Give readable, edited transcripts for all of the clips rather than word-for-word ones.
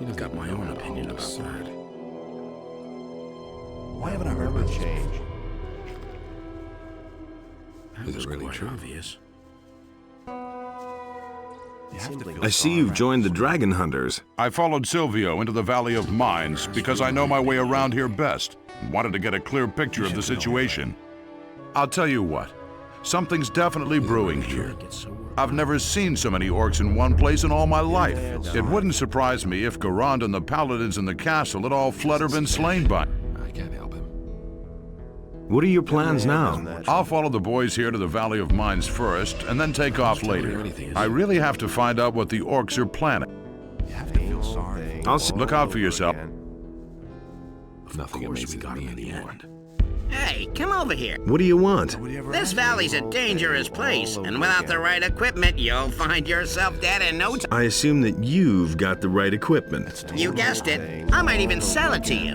I've got my own opinion about that. Why haven't I heard a change? Is it really true? Obvious. I see you've joined the Dragon Hunters. I followed Silvio into the Valley of Mines because I know my way around here best and wanted to get a clear picture of the situation. I'll tell you what, something's definitely brewing here. I've never seen so many orcs in one place in all my life. It wouldn't surprise me if Garand and the paladins in the castle had all fled or been slain by. I can't help him. What are your plans now? I'll follow the boys here to the Valley of Mines first, and then take off later. I really have to find out what the orcs are planning. You have to feel sorry. Look out for yourself. Nothing amazes me anymore. Hey, come over here. What do you want? This valley's a dangerous place, and without the right equipment, you'll find yourself dead in no time. I assume that you've got the right equipment. You guessed it. I might even sell it to you.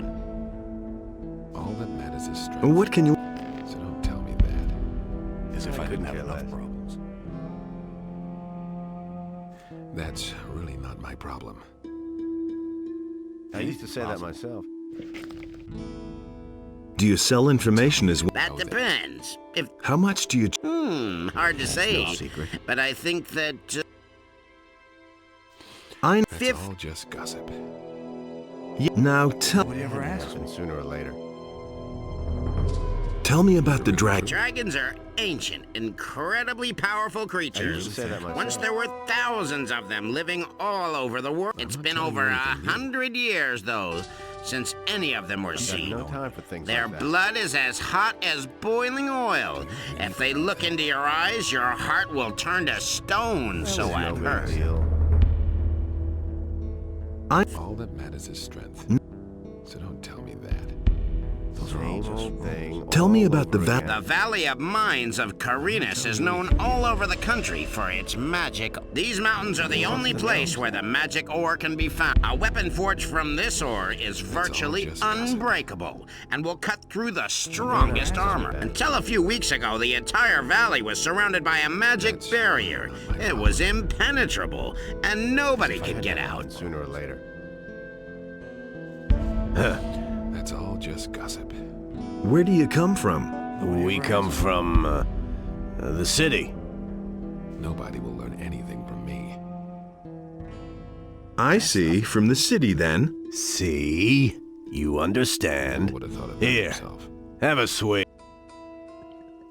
All that matters is strength. What can you... So don't tell me that. As if I didn't have enough problems. That's really not my problem. I used to say that myself. Do you sell information as well? That depends. If How much do you... hard to say. But I think that I... That's all just gossip. Now tell... Nobody ever asked me. Sooner or later. Tell me about the dragon. dragons are ancient, incredibly powerful creatures. say that myself. Once there were thousands of them living all over the world. It's been over 100 years, though, since any of them were seen. No time for things Their like that. blood is as hot as boiling oil. If they look into your eyes, your heart will turn to stone, so No I've big heard. deal. All that matters is strength. So don't tell me that. Those are all Same just old thing. Tell me all about the over va- again. The Valley of Mines of Carinus is known all over the country for its magic. These mountains are the only place where the magic ore can be found. A weapon forged from this ore is virtually just gossip. unbreakable and will cut through the strongest armor. Until a few weeks ago, the entire valley was surrounded by a magic barrier. It was impenetrable, and nobody could get out. Sooner or later. That's all just gossip. Where do you come from? We come from, the city. Nobody will learn anything from me. I see. From the city, then. See? You understand. Who would have thought of that Here, himself? have a swig.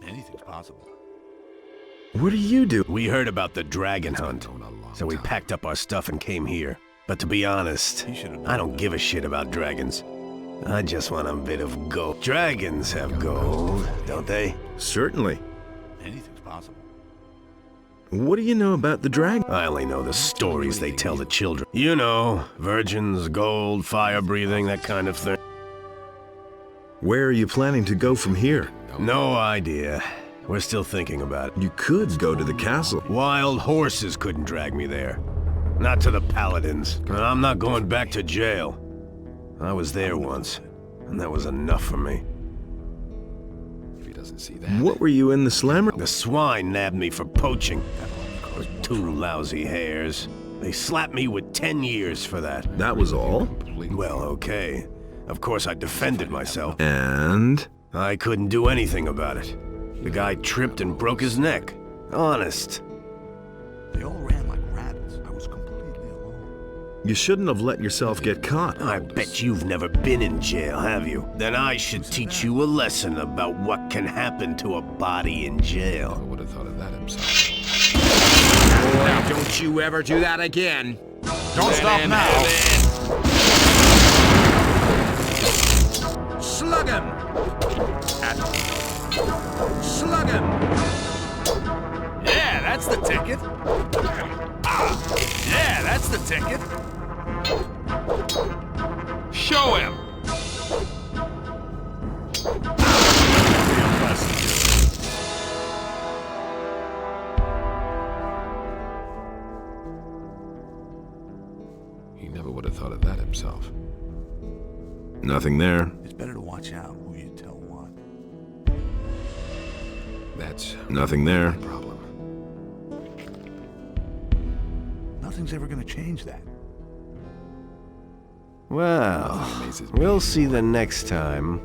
anything's possible. What do you do? We heard about the dragon hunt, Known a long so we time. packed up our stuff and came here. But to be honest, You should have I don't give a shit about dragons. I just want a bit of gold. Dragons have gold, don't they? Certainly. Anything's possible. What do you know about the dragon? I only know the stories they tell the children. You know, virgins, gold, fire breathing, that kind of thing. Where are you planning to go from here? No idea. We're still thinking about it. You could go to the castle. Wild horses couldn't drag me there. Not to the paladins. And I'm not going back to jail. I was there once, and that was enough for me. If he doesn't see that. What were you in the slammer? The swine nabbed me for poaching. With 2 lousy hairs. They slapped me with 10 years for that. That was all? Completely. Well, okay. Of course I defended myself. And? I couldn't do anything about it. The guy tripped and broke his neck. Honest. They all ran like rabbits. I was completely alone. You shouldn't have let yourself get caught. I bet you've never been in jail, have you? Then I should teach you a lesson about what can happen to a body in jail. Who would have thought of that himself? Now, don't you ever do that again. Don't stop now! Slug him! Slug him! Yeah, that's the ticket. Yeah, that's the ticket. Show him! He never would have thought of that himself. Nothing there. It's better to watch out who you tell what. That's Nothing there. my problem. Nothing's ever gonna change that. Well, Nothing amazes me we'll see anymore. the next time.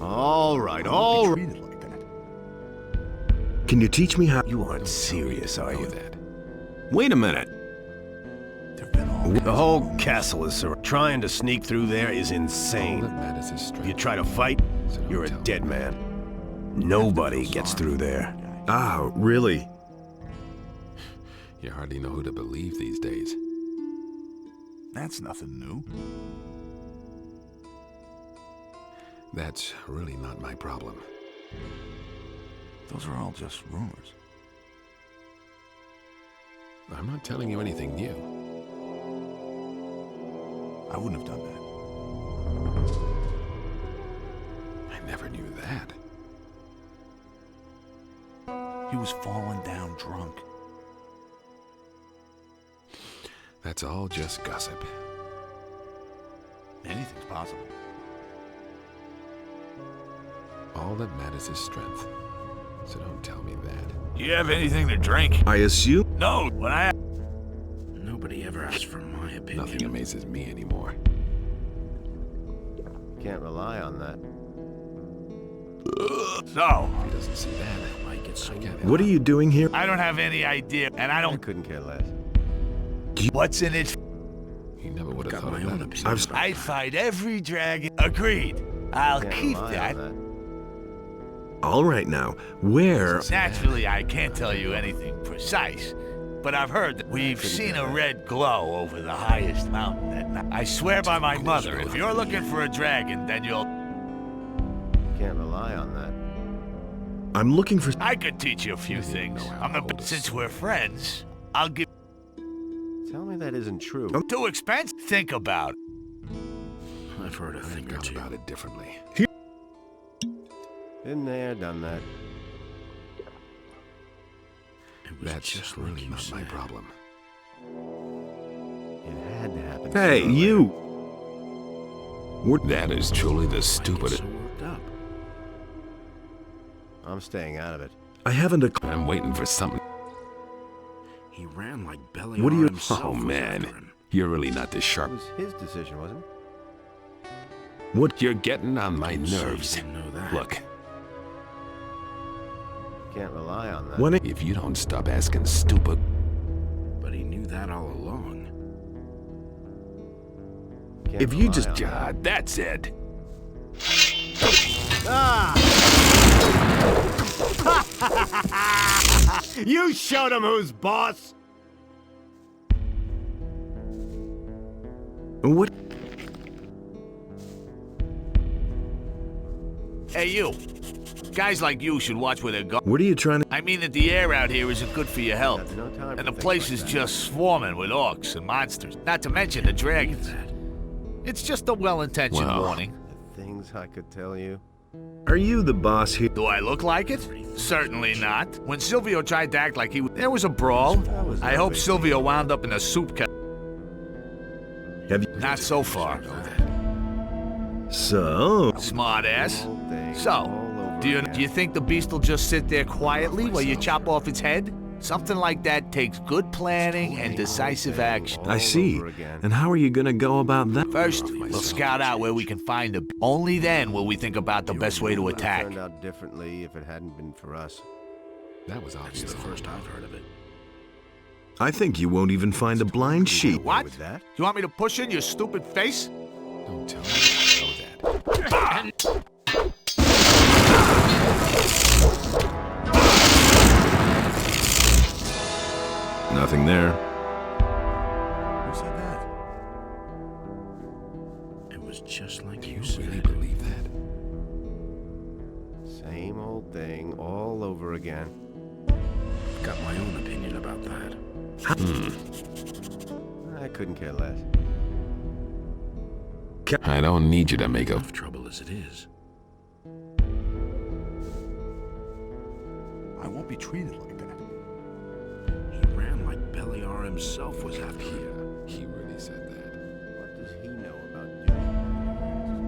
All right, all right. Treated like that. Can you teach me how? You aren't serious, are Know you? that. Wait a minute. There've been all The whole castle is trying to sneak through there is All that insane. matters is If strength. you try to fight, So don't you're a tell me dead that. man. Nobody gets through there. Ah, really? You hardly know who to believe these days. That's nothing new. That's really not my problem. Those are all just rumors. I'm not telling you anything new. I wouldn't have done that. I never knew that. He was falling down drunk. That's all just gossip. Anything's possible. All that matters is strength. So don't tell me that. You have anything to drink? I assume. No, when I... Nobody ever asked for my opinion. Nothing amazes me anymore. Can't rely on that. So, If he doesn't see that, I get so I can't What are you doing here? I don't have any idea, and I I don't... couldn't care less. What's in it? He never would have got thought my of own that opinion. himself. I fight every dragon. Agreed. I'll Can't keep rely that. on All right now, where? Naturally, I can't tell you anything precise, but I've heard that we've seen a red glow over the highest mountain at night. I swear by my mother, if you're looking for a dragon, then you'll... Can't rely on that. I'm looking for. I could teach you a few things. I'm the... Since we're friends, I'll give... Tell me that isn't true. Too expensive? Think about it. I've heard a I've thing or gone two. about it differently. Been there, done that. It was That's just like really you not said. my problem. It had to happen. Hey, sooner or you! later. That is truly the Why get stupidest. so worked up? I'm staying out of it. I haven't a. I'm waiting for something. He ran like Belly What do you- himself Oh was man, after him. you're really not this It sharp. was his decision, wasn't it? What? You're getting on my So you nerves. didn't know that. Look, Can't rely on that. When it, if you don't stop asking stupid, But he knew that all along. Can't if you rely just- on that. God, that's it. You showed him who's boss! what? Hey, you. Guys like you should watch where they're going. What are you trying to? I mean that the air out here isn't good for your health. Got no time for And the things place like is that. just swarming with orcs and monsters. Not to mention the dragons. It's just a well-intentioned Well. warning. The things I could tell you. Are you the boss here? Do I look like it? Certainly not. When Silvio tried to act like there was a brawl. That was I no hope big Silvio wound up in a soup kettle. Have you? Not so far. So, Smart ass. Whole thing So, all over do you again. think the beast will just sit there quietly while you chop off its head? Something like that takes good planning and decisive action. I see. over again. And how are you gonna go about that? First, we'll scout out where we can find a... Only then will we think about the best way to Would have attack. turned out differently if it hadn't been for us. That was It's obvious. the first I've heard of it. I think you won't even find a blind sheep. What? With that? You want me to push in your stupid face? Don't tell me I know that. Nothing there. Who said that? It was just like Do you you said. really believe that? Same old thing all over again. Got my own opinion about that. I couldn't care less. I don't need you to make a... Enough trouble as it is. I won't be treated like that. He ran like Beliar himself was after him. Yeah, he really said that. What does he know about doing?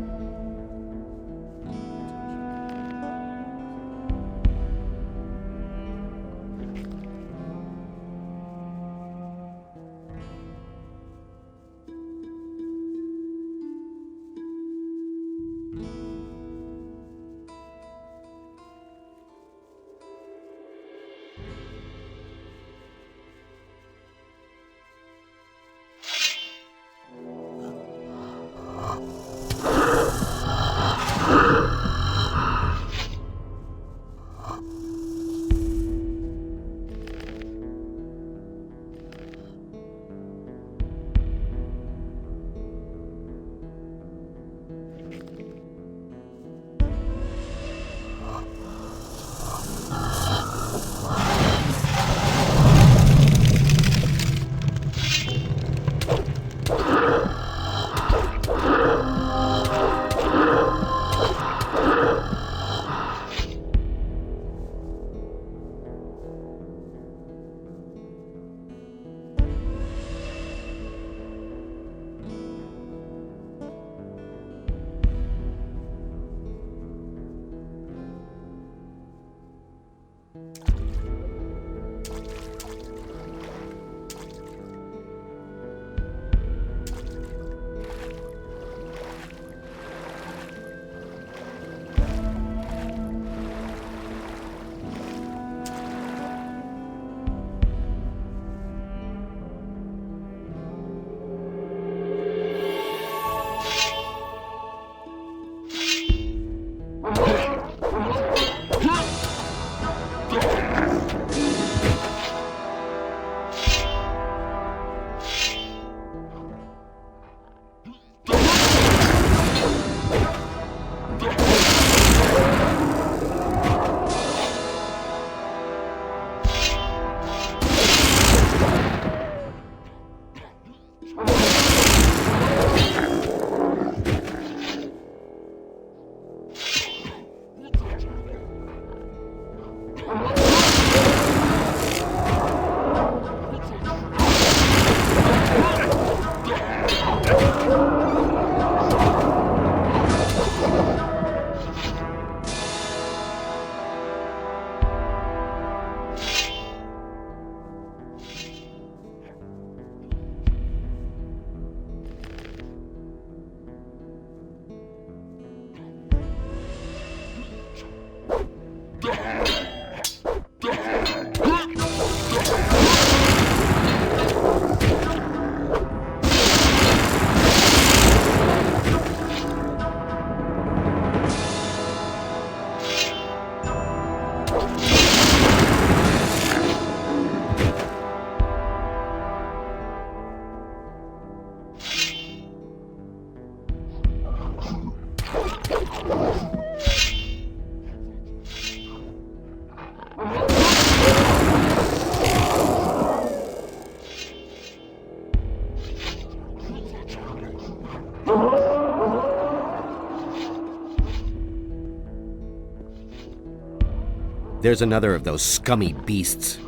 There's another of those scummy beasts.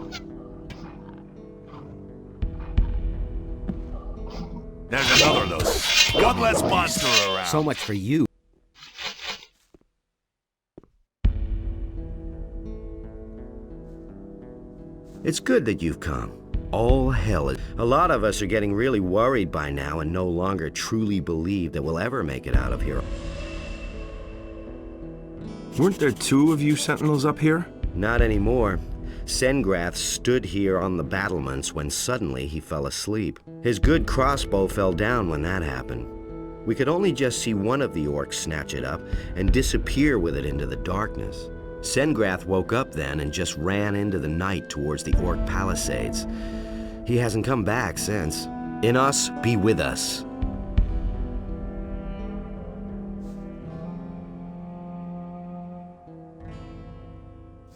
There's another of those gutless monster around. So much for you. It's good that you've come. All hell. A lot of us are getting really worried by now and no longer truly believe that we'll ever make it out of here. Weren't there 2 of you sentinels up here? Not anymore. Sengrath stood here on the battlements when suddenly he fell asleep. His good crossbow fell down when that happened. We could only just see one of the orcs snatch it up and disappear with it into the darkness. Sengrath woke up then and just ran into the night towards the orc palisades. He hasn't come back since. Innos, be with us.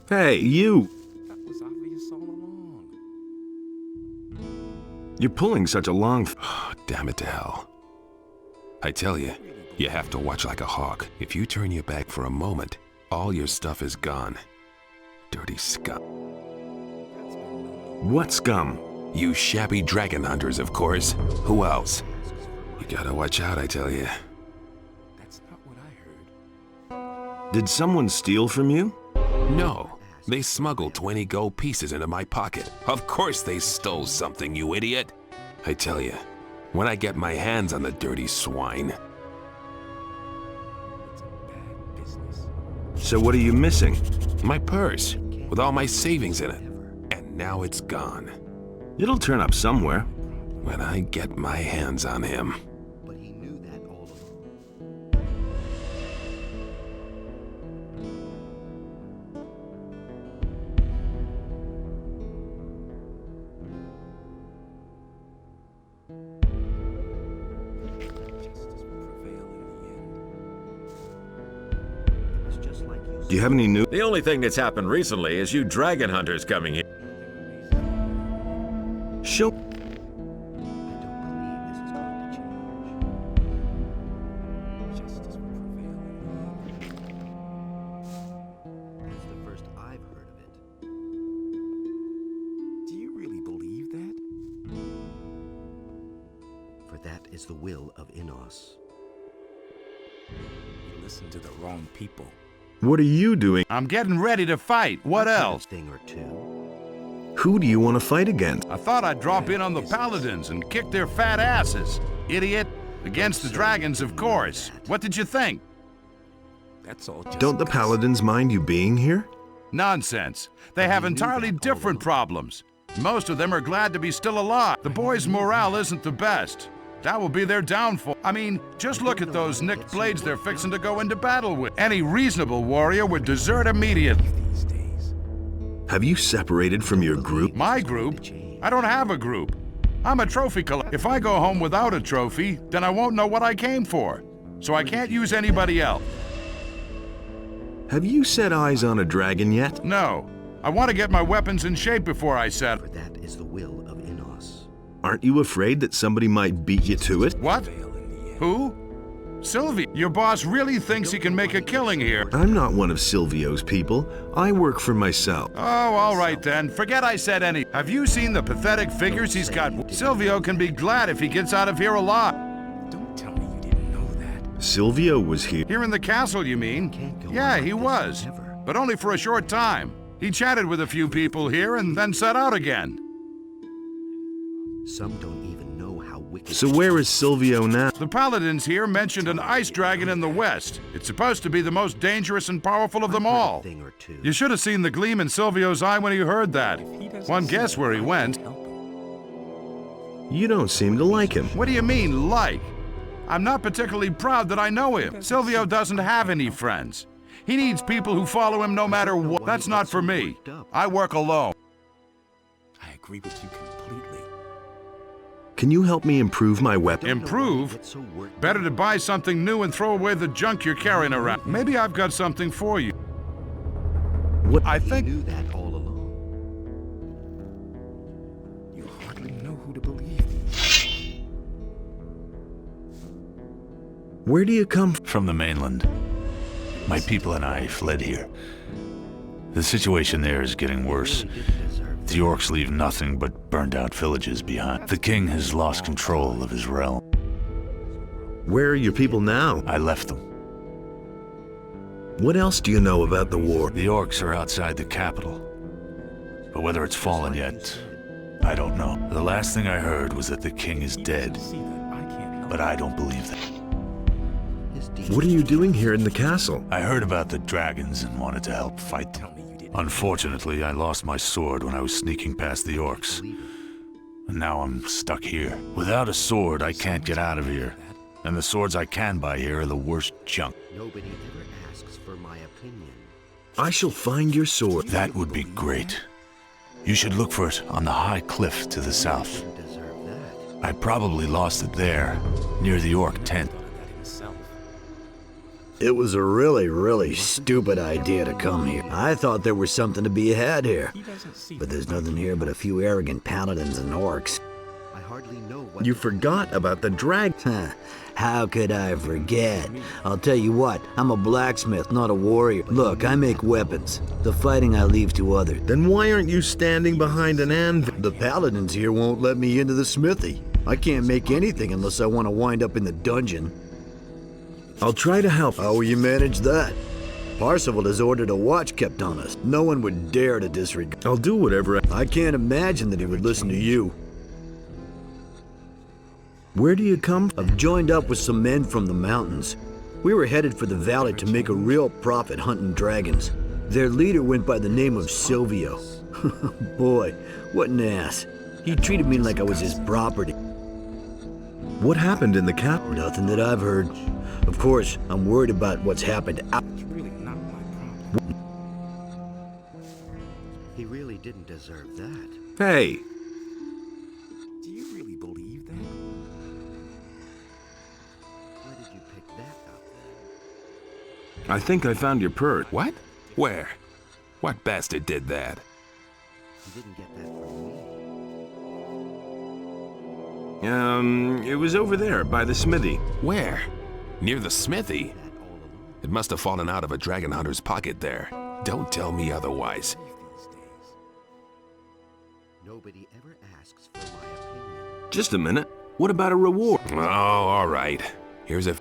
Hey, you! That was obvious all along. You're pulling such a long Damn it to hell. I tell you, you have to watch like a hawk. If you turn your back for a moment, all your stuff is gone. Dirty scum. What scum? You shabby dragon hunters, of course. Who else? You gotta watch out, I tell you. That's not what I heard. Did someone steal from you? No. They smuggled 20 gold pieces into my pocket. Of course they stole something, you idiot. I tell you, when I get my hands on the dirty swine. It's a bad business. So what are you missing? My purse, with all my savings in it. And now it's gone. It'll turn up somewhere. When I get my hands on him. But he knew that all along. Do you have any new... The only thing that's happened recently is you dragon hunters coming here. Show... I don't believe this is going to change. Justice will prevail in the end. That's the first I've heard of it. Do you really believe that? For that is the will of Innos. You listen to the wrong people. What are you doing? I'm getting ready to fight. What else? Thing or two. Who do you want to fight against? I thought I'd drop in on the paladins and kick their fat asses. Idiot. Against the dragons, of course. What did you think? That's all just Don't the paladins mind you being here? Nonsense. They have entirely different problems. Most of them are glad to be still alive. The boys' morale isn't the best. That will be their downfall. I mean, just look at those nicked blades they're fixing to go into battle with. Any reasonable warrior would desert immediately. these days. Have you separated from your group? My group? I don't have a group. I'm a trophy collector. If I go home without a trophy, then I won't know what I came for. So I can't use anybody else. Have you set eyes on a dragon yet? No. I want to get my weapons in shape before I set. For that is the will of Innos. Aren't you afraid that somebody might beat you to it? What? Who? Sylvie, your boss really thinks he can make a killing here. I'm not one of Silvio's people. I work for myself. Oh, all right then. Forget I said any. Have you seen the pathetic figures he's got? Silvio can be glad if he gets out of here alive. Don't tell me you didn't know that. Silvio was here. Here in the castle, you mean? Yeah, he was. But only for a short time. He chatted with a few people here and then set out again. Some don't even know how wicked. So where is Silvio now? The paladins here mentioned an ice dragon in the west. It's supposed to be the most dangerous and powerful of them all. Thing or two. You should have seen the gleam in Silvio's eye when he heard that. One guess where he went. You don't seem to like him. What do you mean, like? I'm not particularly proud that I know him. Silvio doesn't have any friends. He needs people who follow him no matter what. That's not for me. I work alone. I agree with you completely. Can you help me improve my weapon? Improve? Better to buy something new and throw away the junk you're carrying around. Maybe I've got something for you. What? I He think... knew that all along. You hardly know who to believe. Where do you come from? From the mainland. My people and I fled here. The situation there is getting worse. The orcs leave nothing but burned-out villages behind. The king has lost control of his realm. Where are your people now? I left them. What else do you know about the war? The orcs are outside the capital. But whether it's fallen yet, I don't know. The last thing I heard was that the king is dead. But I don't believe that. What are you doing here in the castle? I heard about the dragons and wanted to help fight them. Unfortunately, I lost my sword when I was sneaking past the orcs. And now I'm stuck here. Without a sword, I can't get out of here. And the swords I can buy here are the worst junk. Nobody ever asks for my opinion. I shall find your sword. That would be great. You should look for it on the high cliff to the south. I probably lost it there, near the orc tent. It was a really stupid idea to come here. I thought there was something to be had here. But there's nothing here but a few arrogant paladins and orcs. I hardly know what... You forgot about the drag... How could I forget? I'll tell you what, I'm a blacksmith, not a warrior. Look, I make weapons. The fighting I leave to others. Then why aren't you standing behind an anvil? The paladins here won't let me into the smithy. I can't make anything unless I want to wind up in the dungeon. I'll try to help. How will you manage that? Parsifal has ordered a watch kept on us. No one would dare to disregard. I'll do whatever I can't imagine that he would listen to you. Where do you come from? I've joined up with some men from the mountains. We were headed for the valley to make a real profit hunting dragons. Their leader went by the name of Silvio. Boy, what an ass. He treated me like I was his property. What happened in the cap? Nothing that I've heard. Of course, I'm worried about what's happened out. He really didn't deserve that. Hey! Do you really believe that? Where did you pick that up then? I think I found your purse. What? Where? What bastard did that? You didn't get that from me. It was over there, by the smithy. Where? Near the smithy? It must have fallen out of a dragon hunter's pocket there. Don't tell me otherwise. Nobody ever asks for my opinion. Just a minute. What about a reward? Oh, all right. Here's a...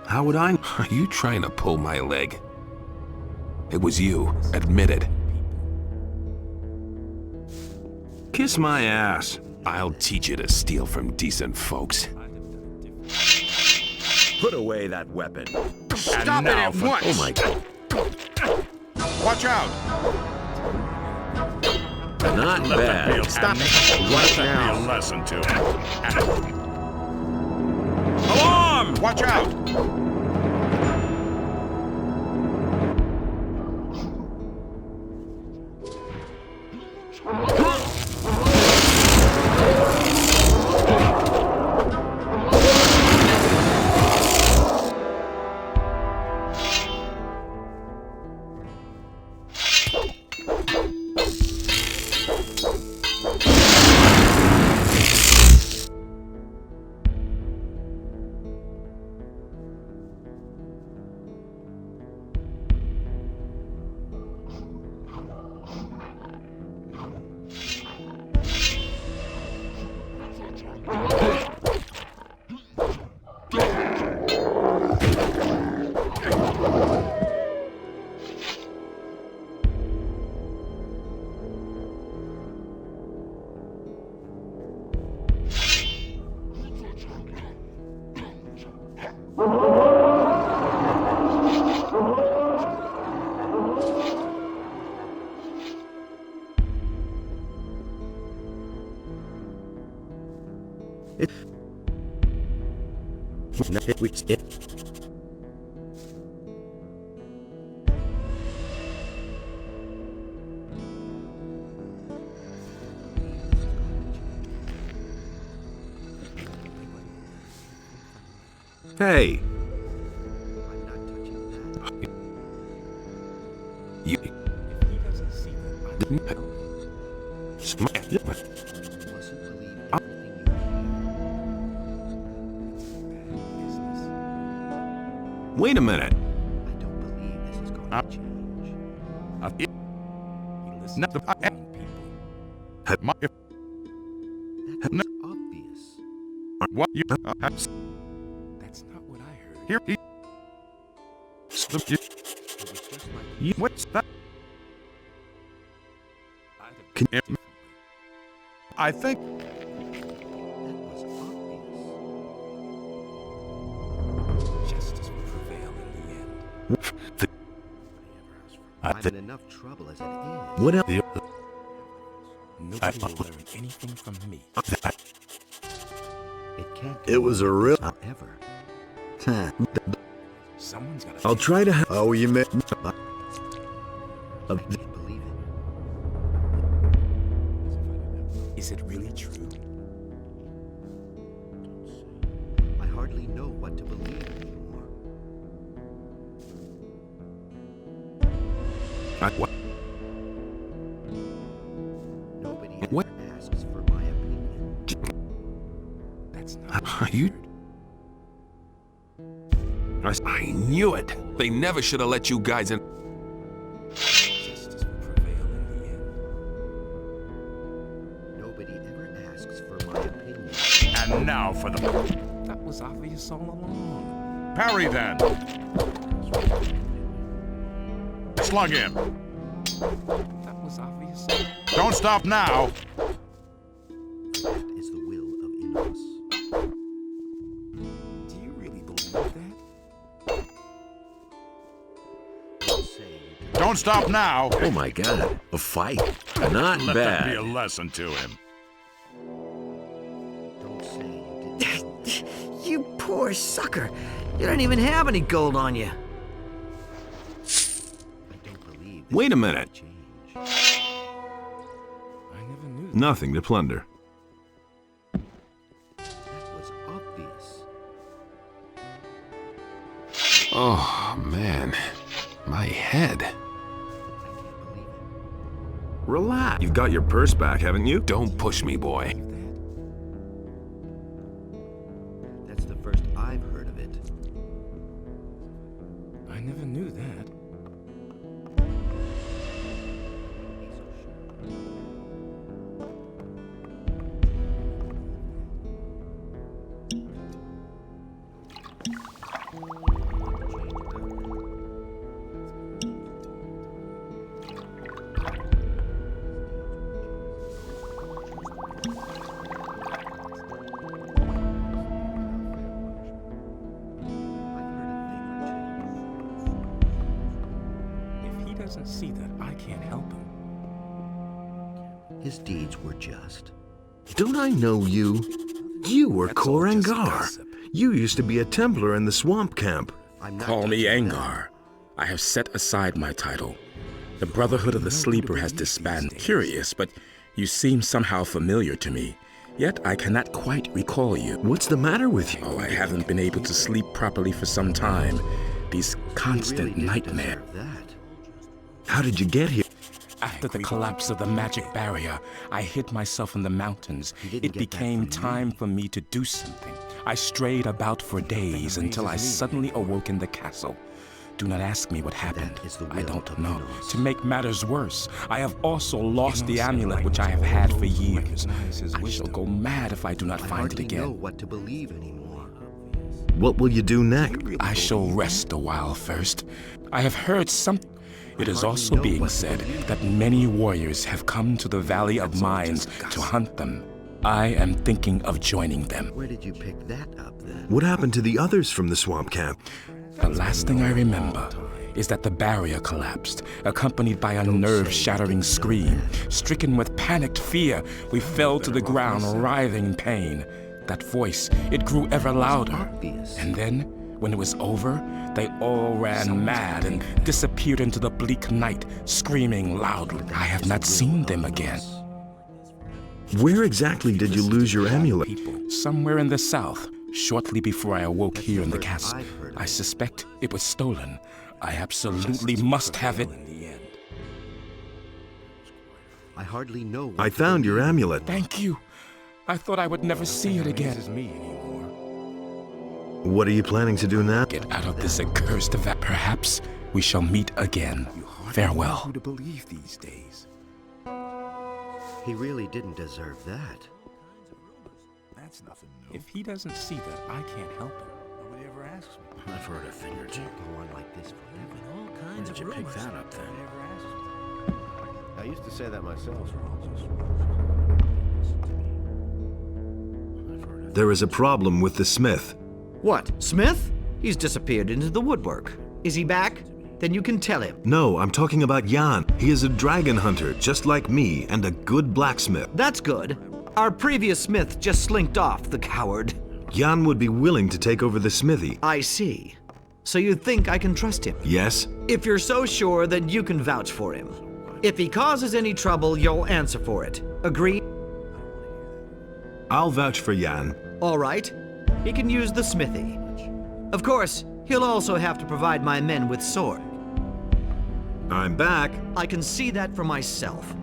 How would I... Are you trying to pull my leg? It was you. Admit it. Kiss my ass. I'll teach you to steal from decent folks. Put away that weapon. Stop it at once! Oh my God. Watch out! Not bad. Stop it! Let that be a lesson to him. Alarm! Watch out! Hey! I'm not touching that. You... You mustn't believe everything you hear. Wait a minute. I don't believe this is going to change. He listens to my own people. That's obvious. What you? That's not what I heard. Here he. It was just like What's that? I'd have I think. that was obvious. Justice will prevail in the end. I'm in enough trouble as it is. What else? Nobody will learn anything from me. It can't It was a real. ever. Someone's got to. I'll try to. Oh, you may. I can't believe it. Is it really true? I hardly know what to believe anymore. What? Nobody What? ever asks for my opinion. That's not. Are you? I knew it. They never should have let you guys in. Justice will prevail in the end. Nobody ever asks for my opinion. And now for the That was obvious all along. parry then. Slug in. That was obvious. Don't stop now. That is the will of Innos. Do you really believe that? Don't say you did. Don't stop now. Oh my god, a fight. Not Let that be a bad. lesson to him. Don't say you didn't know. You poor sucker. You don't even have any gold on you. I don't believe this Wait a will minute. change. I never knew. Nothing to plunder. That was obvious. Oh, man. My head. I can't believe it. Relax. You've got your purse back, haven't you? Don't push me, boy. That's the first I've heard of it. I never knew that. Be so sure. If he doesn't see that, I can't help him. His deeds were just. Don't I know you? You were That's all just Korangar. gossip. You used to be a Templar in the swamp camp. I'm not Call me touching that. Angar. I have set aside my title. The Brotherhood of the Sleeper has disbanded. Curious, but you seem somehow familiar to me. Yet I cannot quite recall you. What's the matter with you? Oh, I haven't been able to sleep properly for some time. These constant Really didn't nightmares. deserve that. How did you get here? After the collapse of the magic barrier, I hid myself in the mountains. didn't It get that became from time for me to do something. I strayed about for days until I suddenly awoke in the castle. Do not ask me what happened. is the I will don't of know. Innos. To make matters worse, I have also lost the amulet which I have had for years. I shall go mad if I do not I find it hardly know again. what to believe anymore. What will you do next? I shall rest a while first. I have heard something. It is hardly also know being what to said believe. that many warriors have come to the Valley of Mines to hunt them. I am thinking of joining them. Where did you pick that up then? What happened to the others from the swamp camp? The last thing I remember is that the barrier collapsed, accompanied by a nerve-shattering scream. Stricken with panicked fear, we fell to the ground, writhing in pain. That voice, it grew ever louder. Obvious. And then, when it was over, they all ran mad and disappeared into the bleak night, screaming loudly. I have not seen them again. Where exactly did you lose your amulet? People, somewhere in the south, shortly before I awoke here in the first castle. I've heard of I it. suspect it was stolen. I absolutely must have it. I hardly know. What I to found your believe. amulet. Thank you. I thought I would never see it again. What are you planning to do now? Get out of this accursed perhaps We shall meet again. Farewell. Who to believe these days? He really didn't deserve that. That's nothing new. If he doesn't see that, I can't help him. Nobody ever asks me. I've heard a thing or two. Go on like this forever. All kinds of rumors. Where did you pick that up then? Nobody ever asks me. I used to say that myself. There is a problem with the smith. What, Smith? He's disappeared into the woodwork. Is he back? Then you can tell him. No, I'm talking about Jan. He is a dragon hunter, just like me, and a good blacksmith. That's good. Our previous smith just slinked off, the coward. Jan would be willing to take over the smithy. I see. So you think I can trust him? Yes? If you're so sure, then you can vouch for him. If he causes any trouble, you'll answer for it. Agree? I'll vouch for Jan. All right. He can use the smithy. Of course, he'll also have to provide my men with sword. I'm back. I can see that for myself.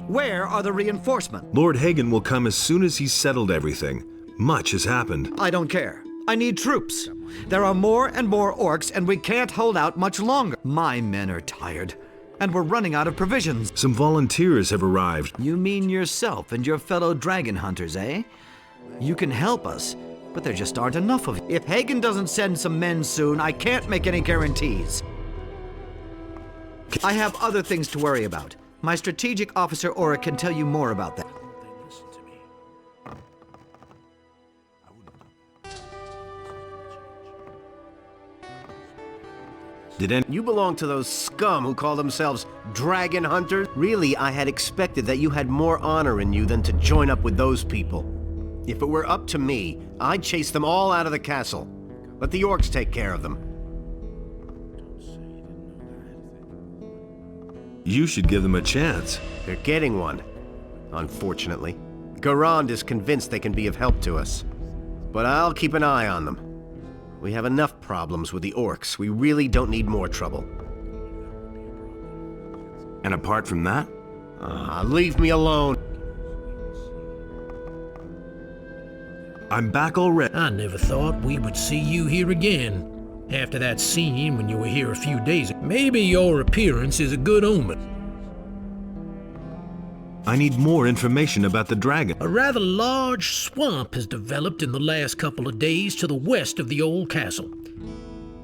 Where are the reinforcements? Lord Hagen will come as soon as he's settled everything. Much has happened. I don't care. I need troops. There are more and more orcs, and we can't hold out much longer. My men are tired, and we're running out of provisions. Some volunteers have arrived. You mean yourself and your fellow dragon hunters, eh? You can help us, but there just aren't enough of you. If Hagen doesn't send some men soon, I can't make any guarantees. I have other things to worry about. My strategic officer Aura can tell you more about that. You belong to those scum who call themselves dragon hunters? Really, I had expected that you had more honor in you than to join up with those people. If it were up to me, I'd chase them all out of the castle. Let the orcs take care of them. You should give them a chance. They're getting one, unfortunately. Garand is convinced they can be of help to us. But I'll keep an eye on them. We have enough problems with the orcs. We really don't need more trouble. And apart from that? Leave me alone. I'm back already. I never thought we would see you here again. After that scene when you were here a few days ago. Maybe your appearance is a good omen. I need more information about the dragon. A rather large swamp has developed in the last couple of days to the west of the old castle.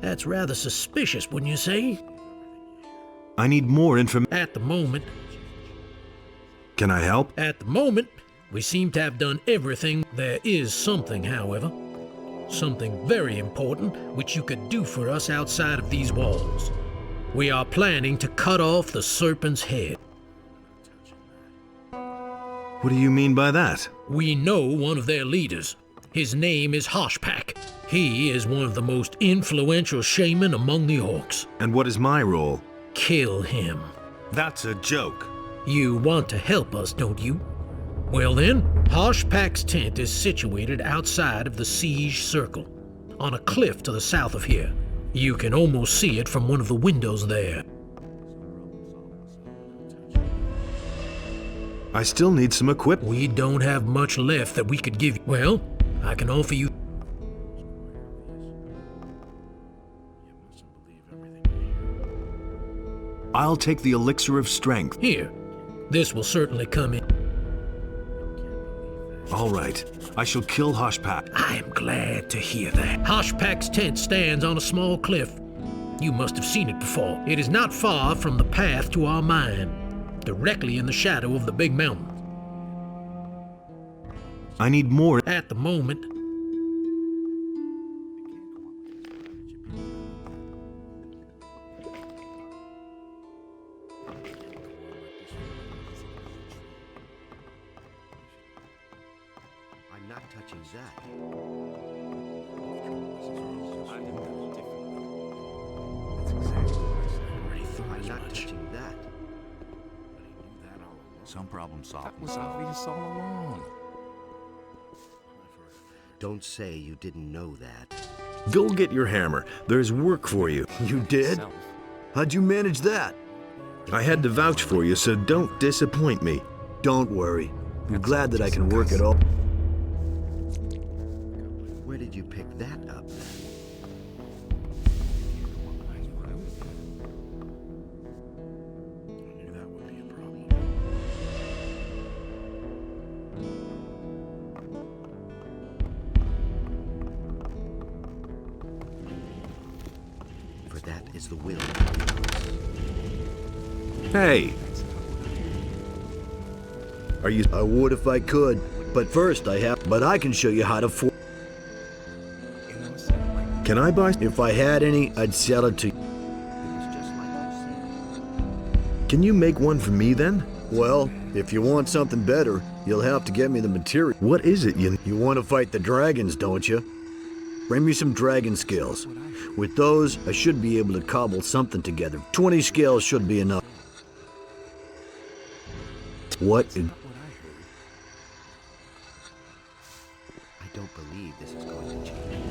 That's rather suspicious, wouldn't you say? I need more information. At the moment. Can I help? At the moment, we seem to have done everything. There is something, however. Something very important which you could do for us outside of these walls. We are planning to cut off the serpent's head. What do you mean by that? We know one of their leaders. His name is Hoshpak. He is one of the most influential shaman among the orcs. And what is my role? Kill him. That's a joke. You want to help us, don't you? Well then, Hoshpak's tent is situated outside of the siege circle, on a cliff to the south of here. You can almost see it from one of the windows there. I still need some equipment. We don't have much left that we could give you. Well, I can offer you. I'll take the elixir of strength. Here, this will certainly come in. All right, I shall kill Hoshpak. I am glad to hear that. Hoshpak's tent stands on a small cliff. You must have seen it before. It is not far from the path to our mine, directly in the shadow of the big mountain. I need more. At the moment, I'm not touching that. I'm not touching that. Some problem solved. That was obvious all along. Don't say you didn't know that. Go get your hammer. There's work for you. You did? How'd you manage that? I had to vouch for you, so don't disappoint me. Don't worry. I'm glad that I can work it all. Where did you pick that up? is the will. Hey! Are you... I would if I could, but first I have... But I can show you how to Can I buy... If I had any, I'd sell it to you. Can you make one for me then? Well, if you want something better, you'll have to get me the material. What is it you... You want to fight the dragons, don't you? Bring me some dragon scales. With those, I should be able to cobble something together. 20 scales should be enough. What? I don't believe this is going to change.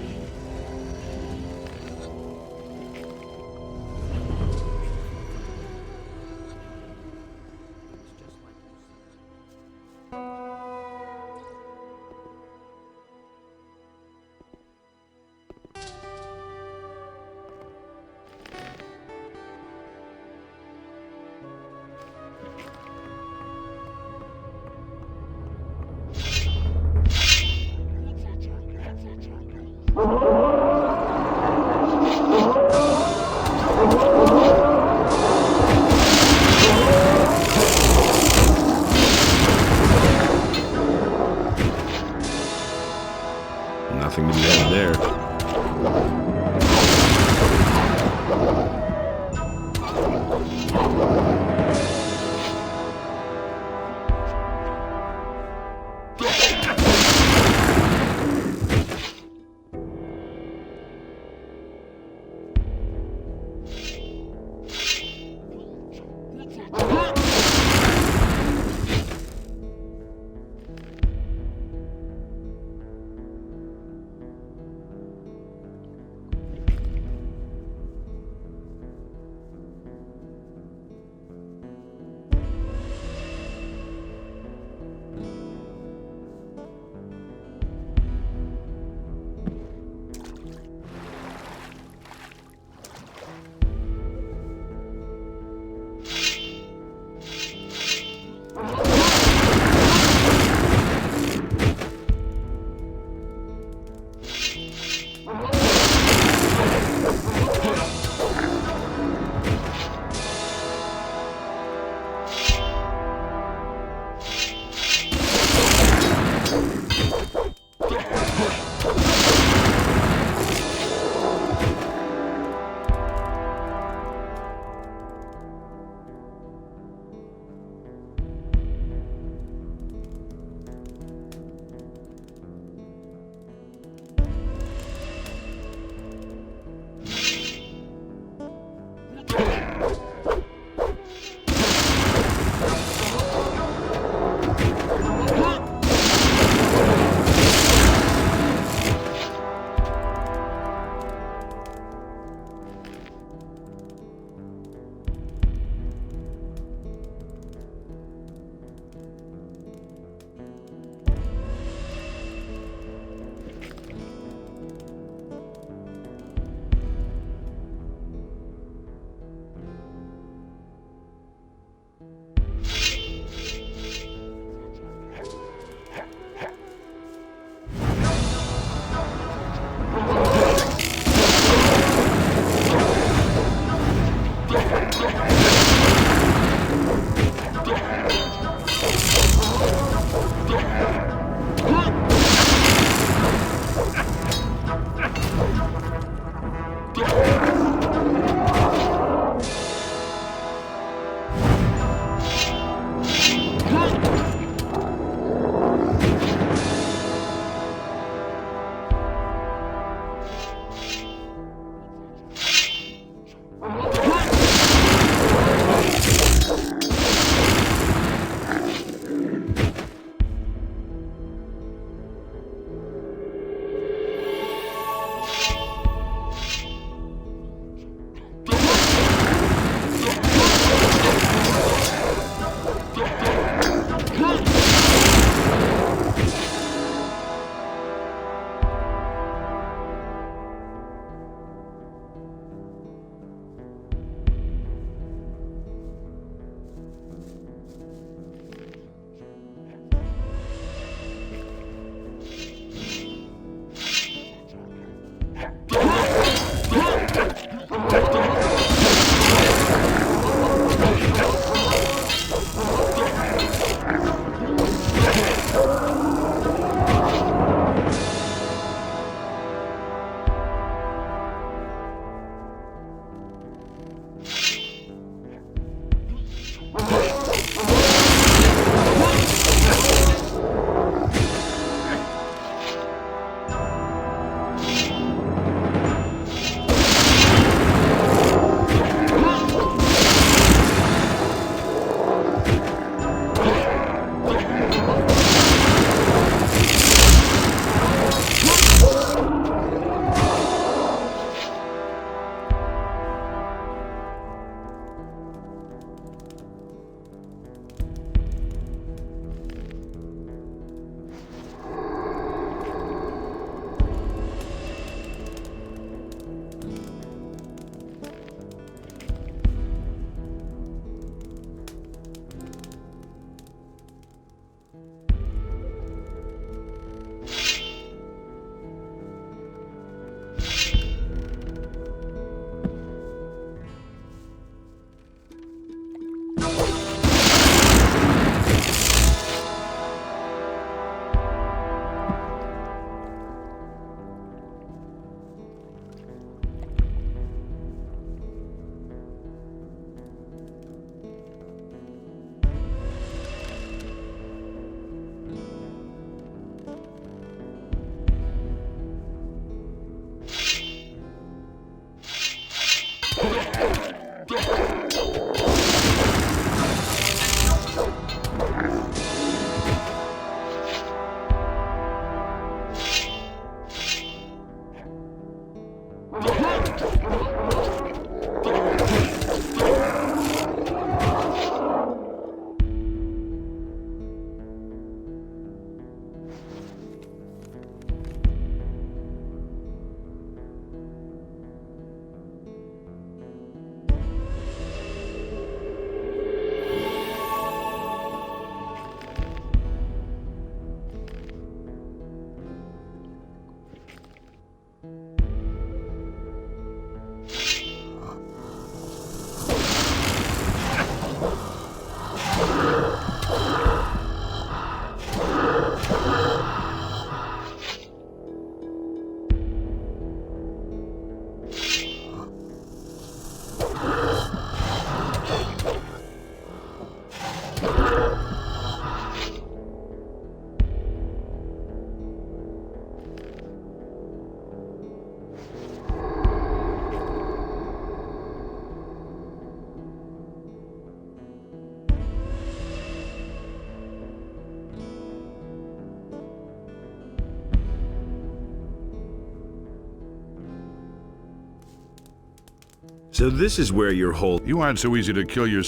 So this is where you're holding. You aren't so easy to kill your...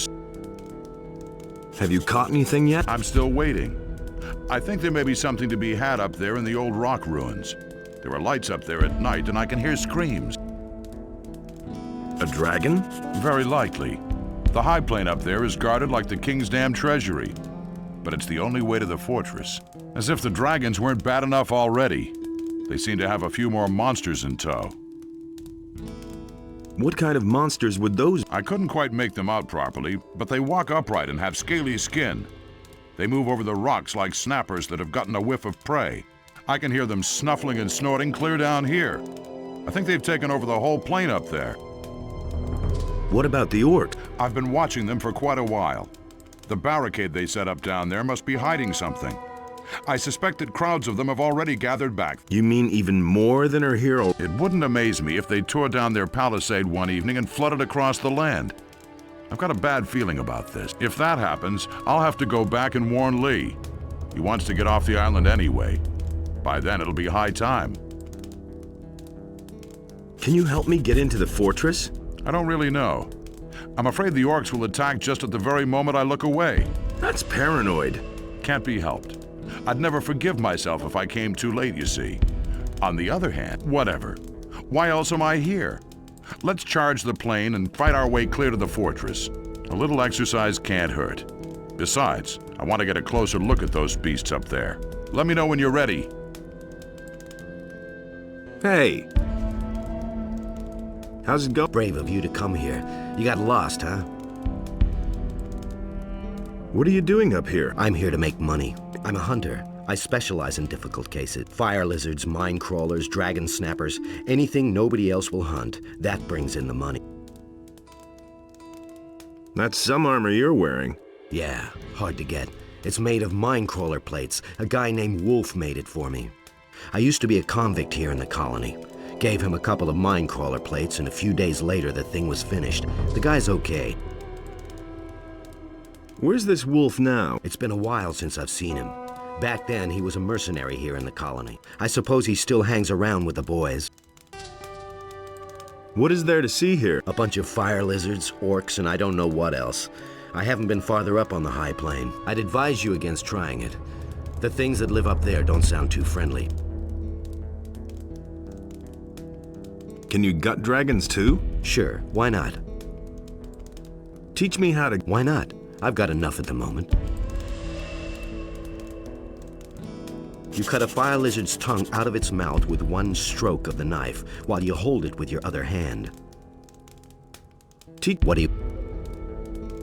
Have you caught anything yet? I'm still waiting. I think there may be something to be had up there in the old rock ruins. There are lights up there at night, and I can hear screams. A dragon? Very likely. The high plane up there is guarded like the King's Dam treasury. But it's the only way to the fortress. As if the dragons weren't bad enough already. They seem to have a few more monsters in tow. What kind of monsters would those? I couldn't quite make them out properly, but they walk upright and have scaly skin. They move over the rocks like snappers that have gotten a whiff of prey. I can hear them snuffling and snorting clear down here. I think they've taken over the whole plain up there. What about the orc? I've been watching them for quite a while. The barricade they set up down there must be hiding something. I suspect that crowds of them have already gathered back. You mean even more than our hero? It wouldn't amaze me if they tore down their palisade one evening and flooded across the land. I've got a bad feeling about this. If that happens, I'll have to go back and warn Lee. He wants to get off the island anyway. By then, it'll be high time. Can you help me get into the fortress? I don't really know. I'm afraid the orcs will attack just at the very moment I look away. That's paranoid. Can't be helped. I'd never forgive myself if I came too late, you see. On the other hand, whatever. Why else am I here? Let's charge the plane and fight our way clear to the fortress. A little exercise can't hurt. Besides, I want to get a closer look at those beasts up there. Let me know when you're ready. Hey. How's it go? Brave of you to come here. You got lost, huh? What are you doing up here? I'm here to make money. I'm a hunter. I specialize in difficult cases. Fire lizards, mine crawlers, dragon snappers, anything nobody else will hunt. That brings in the money. That's some armor you're wearing. Yeah, hard to get. It's made of minecrawler plates. A guy named Wolf made it for me. I used to be a convict here in the colony. Gave him a couple of minecrawler plates, and a few days later the thing was finished. The guy's okay. Where's this Wolf now? It's been a while since I've seen him. Back then, he was a mercenary here in the colony. I suppose he still hangs around with the boys. What is there to see here? A bunch of fire lizards, orcs, and I don't know what else. I haven't been farther up on the high plain. I'd advise you against trying it. The things that live up there don't sound too friendly. Can you gut dragons too? Sure, why not? Teach me how to... Why not? I've got enough at the moment. You cut a fire lizard's tongue out of its mouth with one stroke of the knife, while you hold it with your other hand. What do you...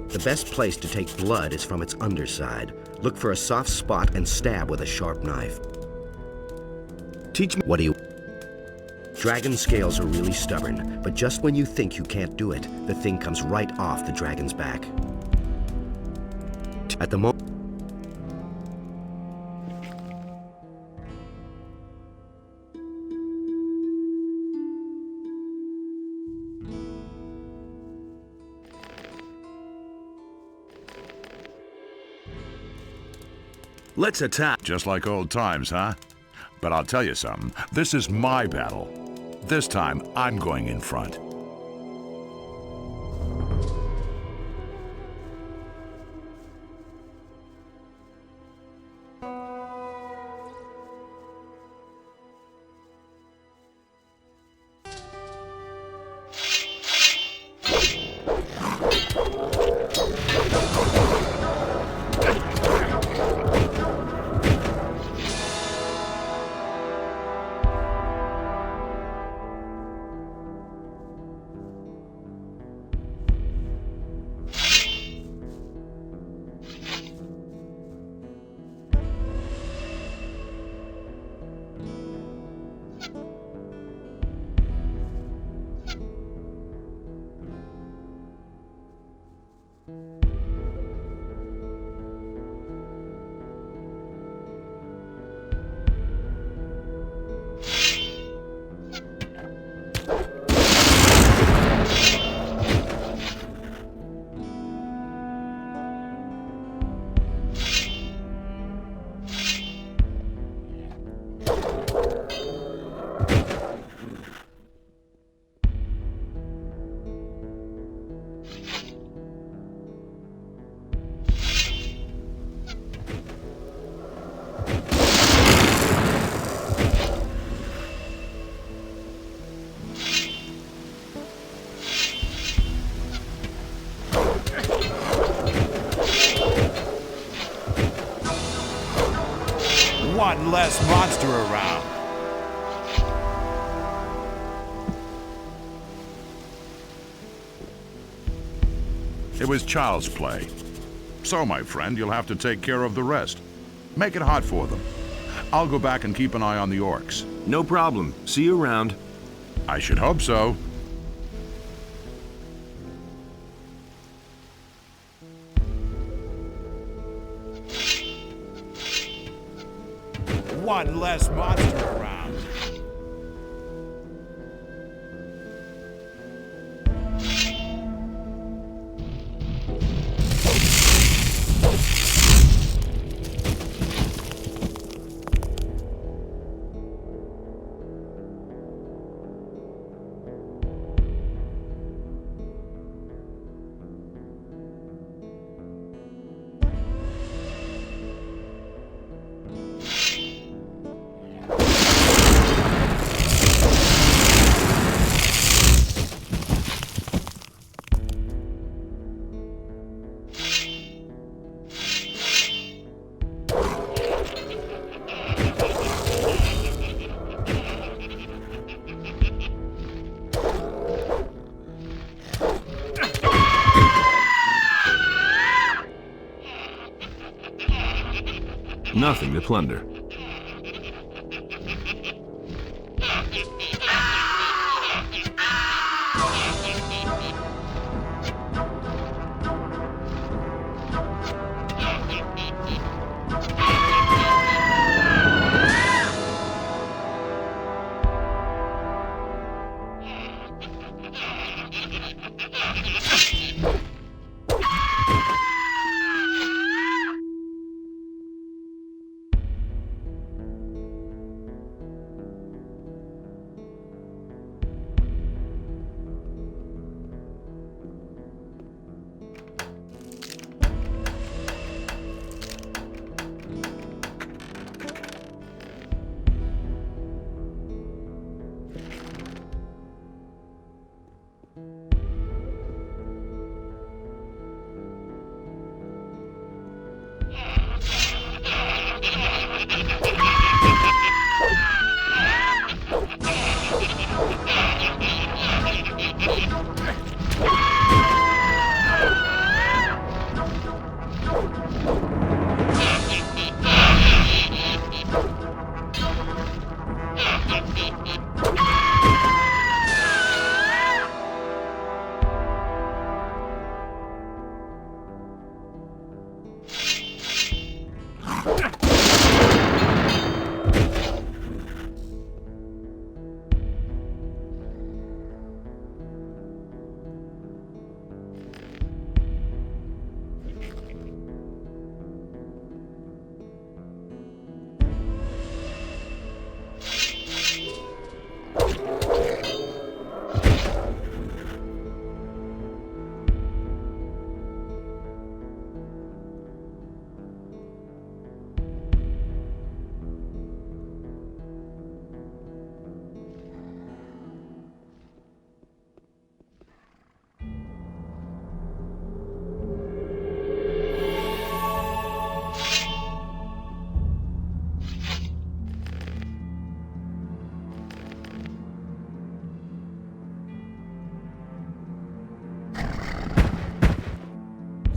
The best place to take blood is from its underside. Look for a soft spot and stab with a sharp knife. Teach me... What do you... Dragon scales are really stubborn, but just when you think you can't do it, the thing comes right off the dragon's back. At the moment... Let's attack. Just like old times, huh? But I'll tell you something. This is my battle. This time, I'm going in front. One less monster around. It was child's play. So, my friend, you'll have to take care of the rest. Make it hot for them. I'll go back and keep an eye on the orcs. No problem. See you around. I should hope so. One less monster around. Nothing to plunder.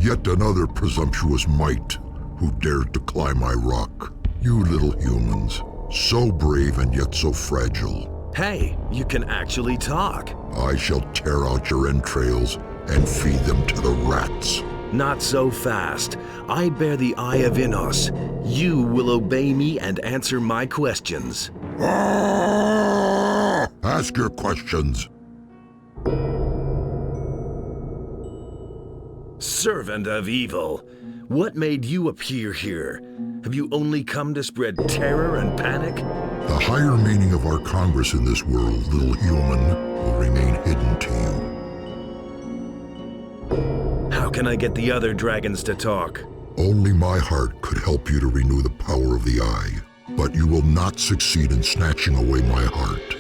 Yet another presumptuous mite who dared to climb my rock. You little humans, so brave and yet so fragile. Hey, you can actually talk. I shall tear out your entrails and feed them to the rats. Not so fast. I bear the eye of Innos. You will obey me and answer my questions. Ask your questions. Servant of evil, what made you appear here? Have you only come to spread terror and panic? The higher meaning of our Congress in this world, little human, will remain hidden to you. How can I get the other dragons to talk? Only my heart could help you to renew the power of the eye, but you will not succeed in snatching away my heart.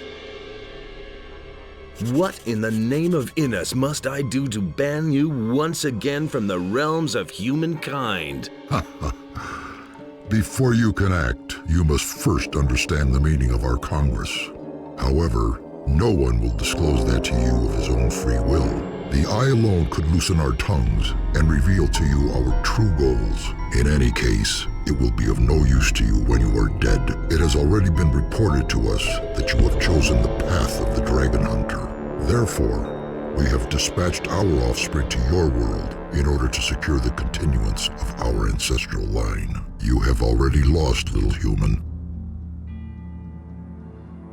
What in the name of Innos must I do to ban you once again from the realms of humankind? Before you can act, you must first understand the meaning of our Congress. However, no one will disclose that to you of his own free will. The eye alone could loosen our tongues and reveal to you our true goals. In any case, it will be of no use to you when you are dead. It has already been reported to us that you have chosen the path of the Dragon Hunter. Therefore, we have dispatched our offspring to your world in order to secure the continuance of our ancestral line. You have already lost, little human.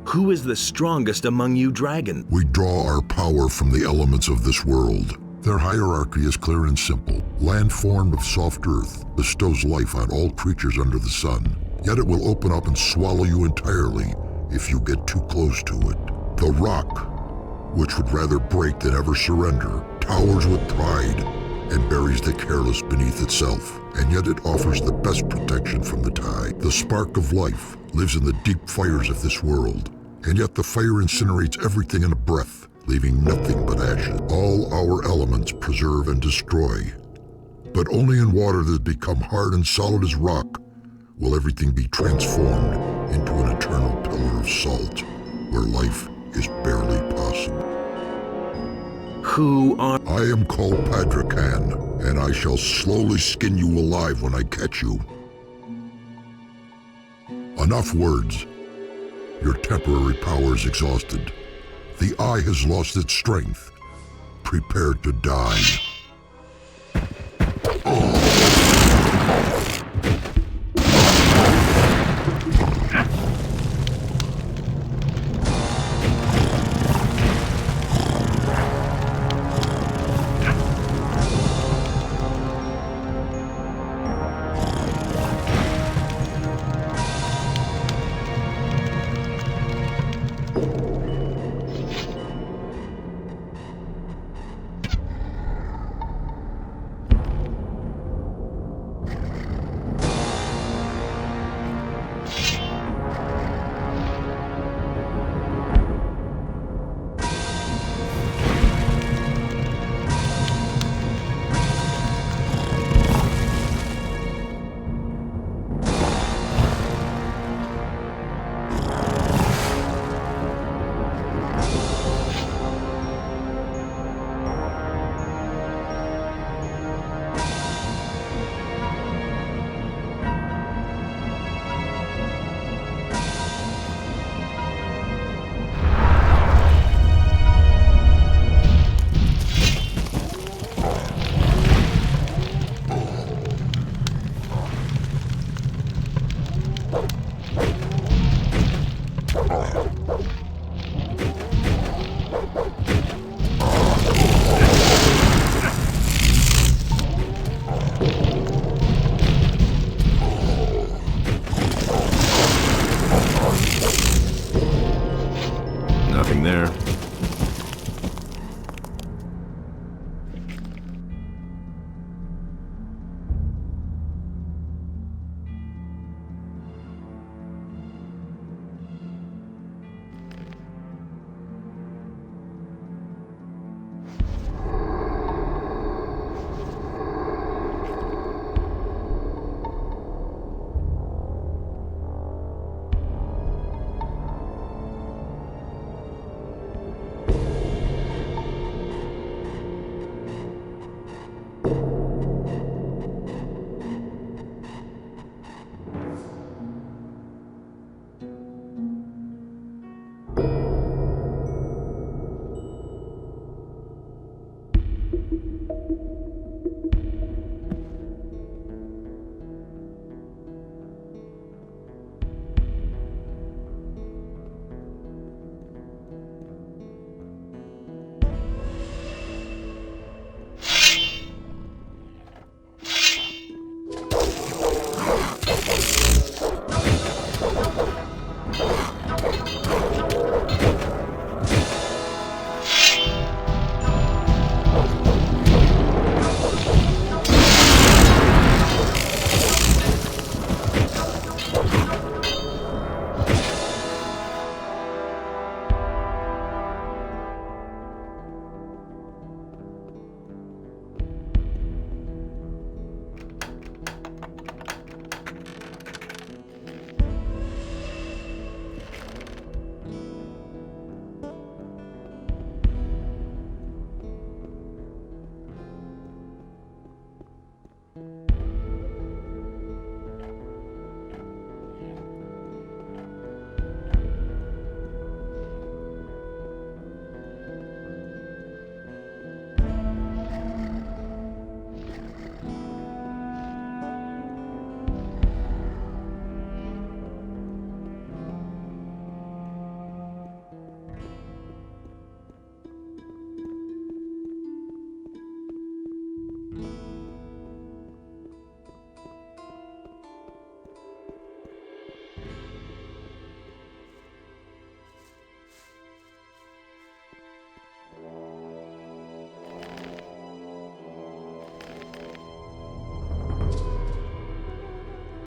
Who is the strongest among you dragons? We draw our power from the elements of this world. Their hierarchy is clear and simple. Land formed of soft earth bestows life on all creatures under the sun. Yet it will open up and swallow you entirely if you get too close to it. The rock, which would rather break than ever surrender, towers with pride and buries the careless beneath itself. And yet it offers the best protection from the tide. The spark of life lives in the deep fires of this world, and yet the fire incinerates everything in a breath, leaving nothing but ashes. All our elements preserve and destroy, but only in water that has become hard and solid as rock will everything be transformed into an eternal pillar of salt, where life is barely possible. Who are... I am called Padrakan, and I shall slowly skin you alive when I catch you. Enough words. Your temporary power is exhausted. The eye has lost its strength. Prepare to die.